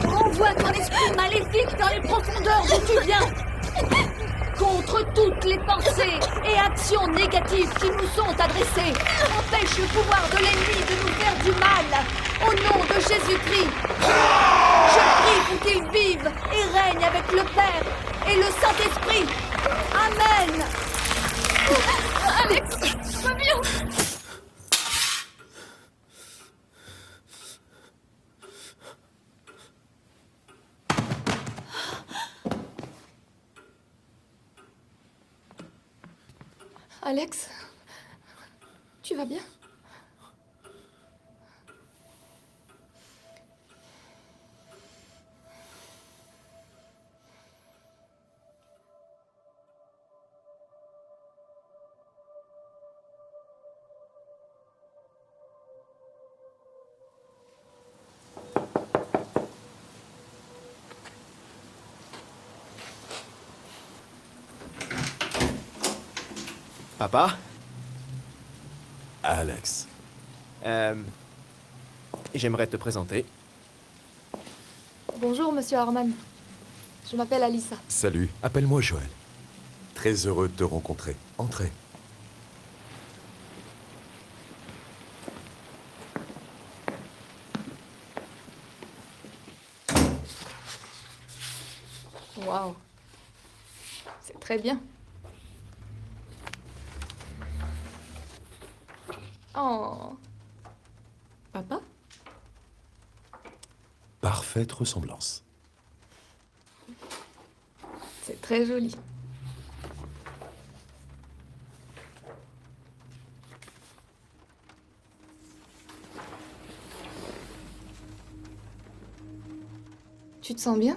Renvoie ton esprit maléfique dans les profondeurs d'où tu viens. Contre toutes les pensées et actions négatives qui nous sont adressées. Empêche le pouvoir de l'ennemi de nous faire du mal. Au nom de Jésus-Christ. Je prie pour qu'il vive et règne avec le Père et le Saint-Esprit. Amen. Alex, va bien! Alex, tu vas bien? Papa? Alex. J'aimerais te présenter. Bonjour, monsieur Harman. Je m'appelle Alissa. Salut, appelle-moi Joël. Très heureux de te rencontrer. Entrez. Waouh. C'est très bien. Oh. Papa? Parfaite ressemblance. C'est très joli. Tu te sens bien?